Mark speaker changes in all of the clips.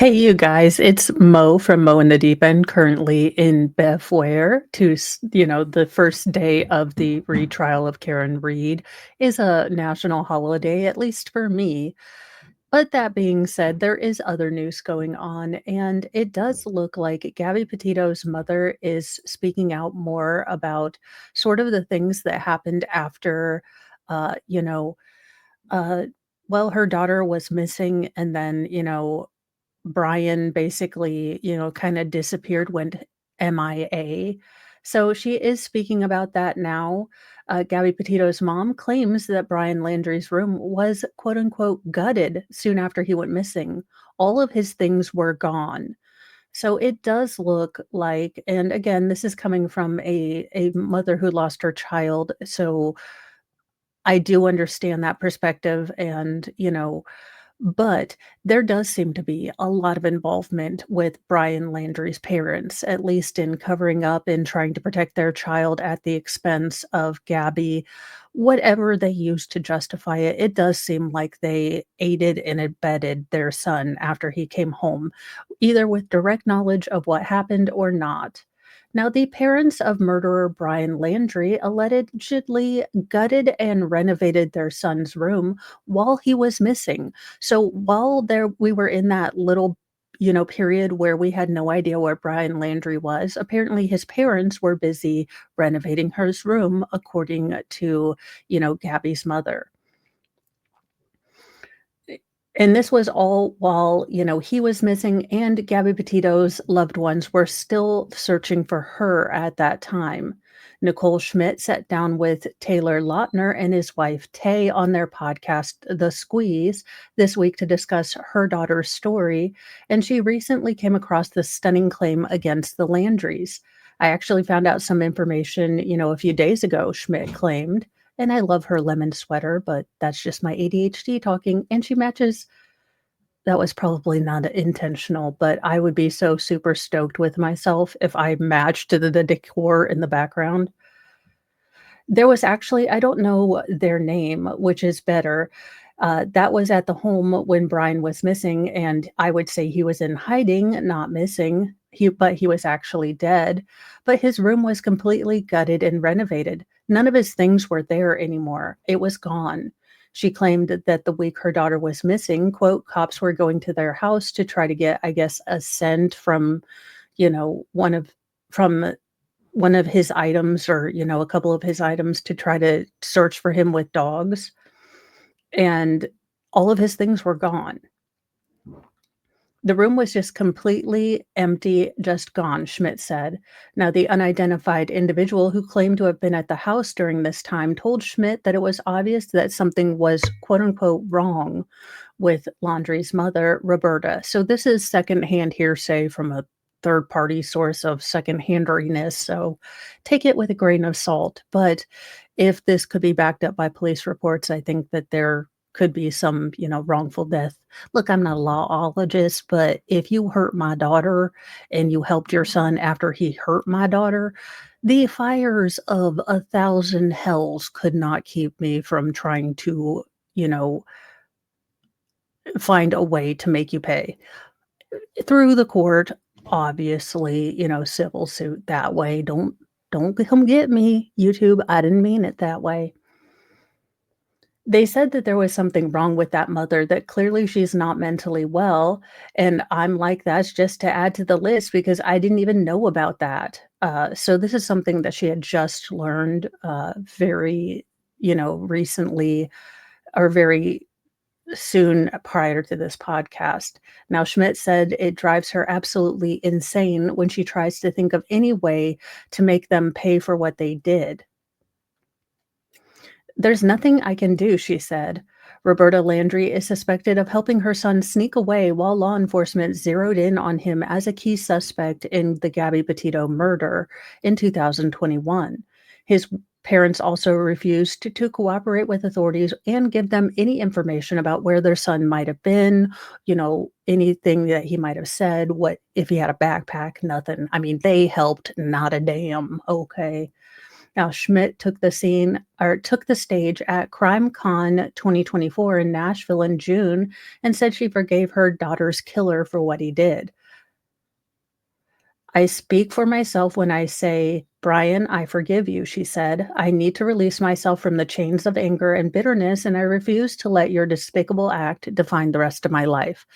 Speaker 1: Hey, you guys, it's Mo from Mo in the Deep End, currently in Belvoir the first day of the retrial of Karen Reed is a national holiday, at least for me. But that being said, there is other news going on, and it does look like Gabby Petito's mother is speaking out more about sort of the things that happened after, uh, you know, uh, her daughter was missing, and then, Brian basically, kinda disappeared, went MIA. So she is speaking about that now. Gabby Petito's mom claims that Brian Laundrie's room was, quote, unquote, "gutted" soon after he went missing. All of his things were gone. So it does look like, and again, this is coming from a mother who lost her child, so I do understand that perspective and, but there does seem to be a lot of involvement with Brian Landry's parents, at least in covering up and trying to protect their child at the expense of Gabby. Whatever they used to justify it, it does seem like they aided and abetted their son after he came home, either with direct knowledge of what happened or not. Now, the parents of murderer Brian Landry allegedly gutted and renovated their son's room while he was missing. So while we were in that little, period where we had no idea where Brian Landry was, apparently his parents were busy renovating his room, according to, Gabby's mother. And this was all while, he was missing and Gabby Petito's loved ones were still searching for her at that time. Nichole Schmidt sat down with Taylor Lautner and his wife Tay on their podcast, The Squeeze, this week to discuss her daughter's story. And she recently came across this stunning claim against the Landrys. I actually found out some information, a few days ago, Schmidt claimed. And I love her lemon sweater, but that's just my ADHD talking, and she matches. That was probably not intentional, but I would be so super stoked with myself if I matched the decor in the background. There was actually, I don't know their name, which is better. That was at the home when Brian was missing, and I would say he was in hiding, not missing. But he was actually dead. But his room was completely gutted and renovated. None of his things were there anymore. It was gone. She claimed that the week her daughter was missing, quote, cops were going to their house to try to get, I guess, a scent from, from one of his items or, a couple of his items to try to search for him with dogs, and all of his things were gone. The room was just completely empty, just gone, Schmidt said. Now, the unidentified individual who claimed to have been at the house during this time told Schmidt that it was obvious that something was, quote unquote, wrong with Laundrie's mother, Roberta. So this is secondhand hearsay from a third party source of secondhanderiness. So take it with a grain of salt. But if this could be backed up by police reports, I think that there could be some, wrongful death. Look, I'm not a lawologist, but if you hurt my daughter and you helped your son after he hurt my daughter, the fires of 1,000 hells could not keep me from trying to, you know, find a way to make you pay. Through the court, obviously, civil suit that way. Don't come get me, YouTube. I didn't mean it that way. They said that there was something wrong with that mother, that clearly she's not mentally well, and I'm like, "That's just to add to the list," because I didn't even know about that. So this is something that she had just learned, very, recently or very soon prior to this podcast. Now, Schmidt said it drives her absolutely insane when she tries to think of any way to make them pay for what they did. "There's nothing I can do," she said. Roberta Landry is suspected of helping her son sneak away while law enforcement zeroed in on him as a key suspect in the Gabby Petito murder in 2021. His parents also refused to cooperate with authorities and give them any information about where their son might have been, anything that he might have said, what if he had a backpack, nothing. I mean, they helped not a damn, okay? Now, Schmidt took the stage at CrimeCon 2024 in Nashville in June and said she forgave her daughter's killer for what he did. I speak for myself when I say, Brian, I forgive you, she said. I need to release myself from the chains of anger and bitterness, and I refuse to let your despicable act define the rest of my life.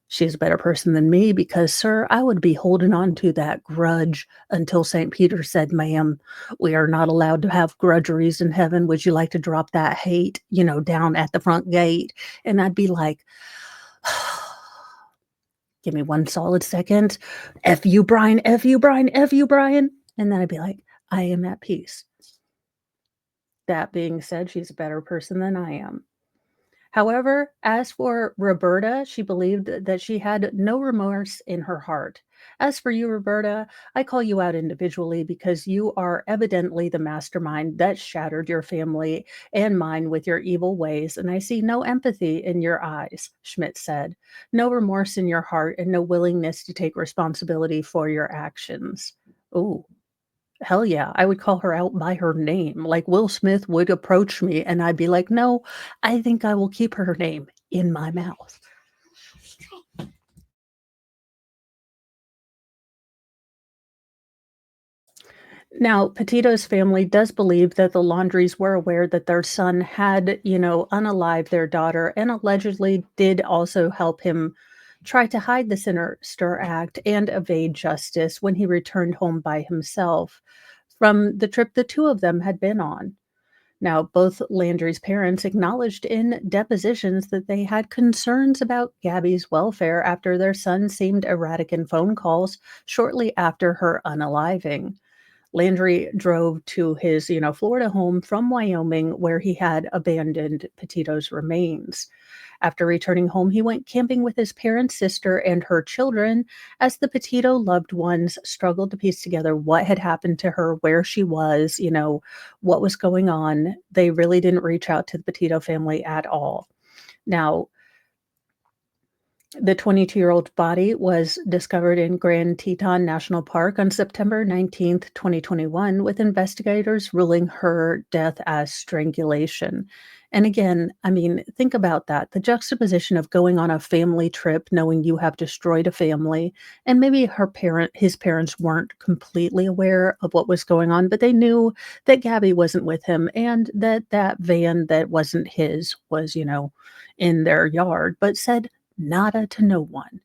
Speaker 1: She's a better person than me because, sir, I would be holding on to that grudge until St. Peter said, ma'am, we are not allowed to have grudgeries in heaven. Would you like to drop that hate, down at the front gate? And I'd be like, give me one solid second. F you, Brian, F you, Brian, F you, Brian. And then I'd be like, I am at peace. That being said, she's a better person than I am. However, as for Roberta, she believed that she had no remorse in her heart. As for you, Roberta, I call you out individually because you are evidently the mastermind that shattered your family and mine with your evil ways, and I see no empathy in your eyes, Schmidt said. No remorse in your heart and no willingness to take responsibility for your actions. Ooh. Hell yeah, I would call her out by her name, like Will Smith would approach me, and I'd be like, "No, I think I will keep her name in my mouth." Now, Petito's family does believe that the Laundries were aware that their son had, unalived their daughter and allegedly did also help him try to hide the sinister act and evade justice when he returned home by himself from the trip the two of them had been on. Now, both Landry's parents acknowledged in depositions that they had concerns about Gabby's welfare after their son seemed erratic in phone calls shortly after her unaliving. Landry drove to his, Florida home from Wyoming where he had abandoned Petito's remains. After returning home, he went camping with his parents' sister and her children as the Petito loved ones struggled to piece together what had happened to her, where she was, what was going on. They really didn't reach out to the Petito family at all. Now, the 22-year-old body was discovered in Grand Teton National Park on September 19th, 2021, with investigators ruling her death as strangulation. And again, I mean, think about that. The juxtaposition of going on a family trip knowing you have destroyed a family, and maybe his parents weren't completely aware of what was going on, but they knew that Gabby wasn't with him and that that van that wasn't his was, in their yard, but said nada to no one.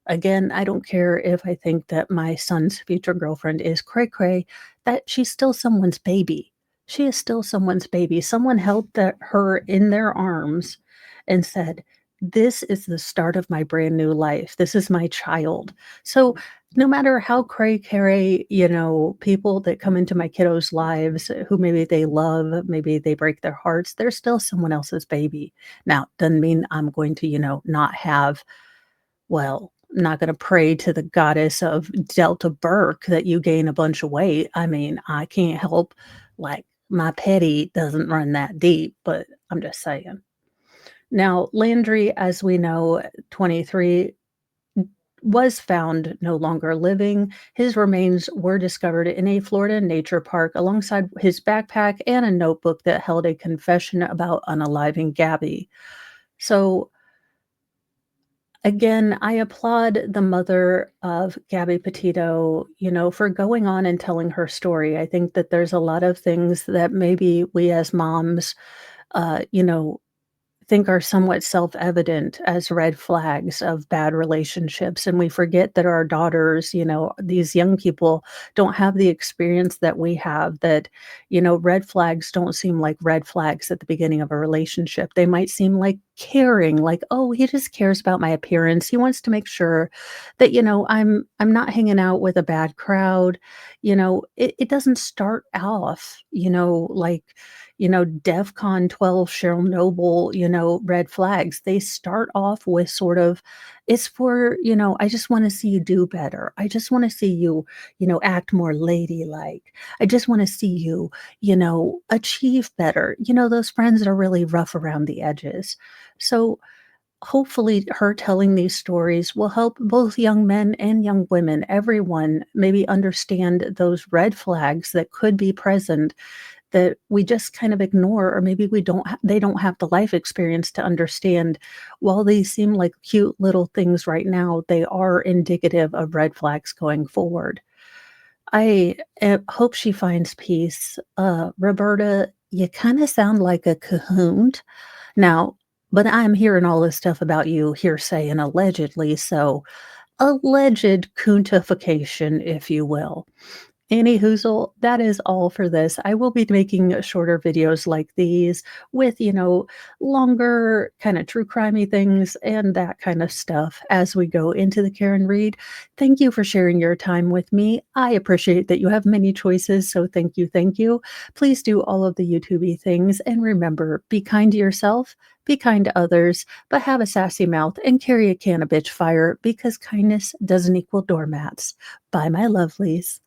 Speaker 1: Again, I don't care if I think that my son's future girlfriend is cray cray, that she's still someone's baby. She is still someone's baby. Someone held her in their arms and said, this is the start of my brand new life. This is my child. So no matter how cray cray, people that come into my kiddos' lives who maybe they love, maybe they break their hearts, they're still someone else's baby. Now, doesn't mean I'm going to, not have, well, I'm not gonna pray to the goddess of Delta Burke that you gain a bunch of weight. I mean, I can't help, like, my petty doesn't run that deep, but I'm just saying. Now, Landry, as we know, 23, was found no longer living. His remains were discovered in a Florida nature park alongside his backpack and a notebook that held a confession about unaliving Gabby. So, again, I applaud the mother of Gabby Petito, for going on and telling her story. I think that there's a lot of things that maybe we as moms, uh, you know, think are somewhat self-evident as red flags of bad relationships, and we forget that our daughters, these young people don't have the experience that we have, that, red flags don't seem like red flags at the beginning of a relationship. They might seem like caring, like, "Oh, he just cares about my appearance. He wants to make sure that, I'm not hanging out with a bad crowd." It doesn't start off, like, DEFCON 12 Cheryl Noble, red flags. They start off with sort of, it's for, I just want to see you do better. I just want to see you, act more ladylike. I just want to see you, achieve better. Those friends that are really rough around the edges. So hopefully her telling these stories will help both young men and young women, everyone, maybe understand those red flags that could be present that we just kind of ignore, or maybe we don't they don't have the life experience to understand. While these seem like cute little things right now, they are indicative of red flags going forward. I, hope she finds peace. Roberta, you kinda sound like a cahoon. Now, but I'm hearing all this stuff about you, hearsay and allegedly, so alleged coontification, if you will. Any hoozle, that is all for this. I will be making shorter videos like these with, longer kind of true crimey things and that kind of stuff as we go into the Karen Read. Thank you for sharing your time with me. I appreciate that you have many choices, so thank you, thank you. Please do all of the YouTubey things, and remember, be kind to yourself, be kind to others, but have a sassy mouth and carry a can of bitch fire because kindness doesn't equal doormats. Bye, my lovelies.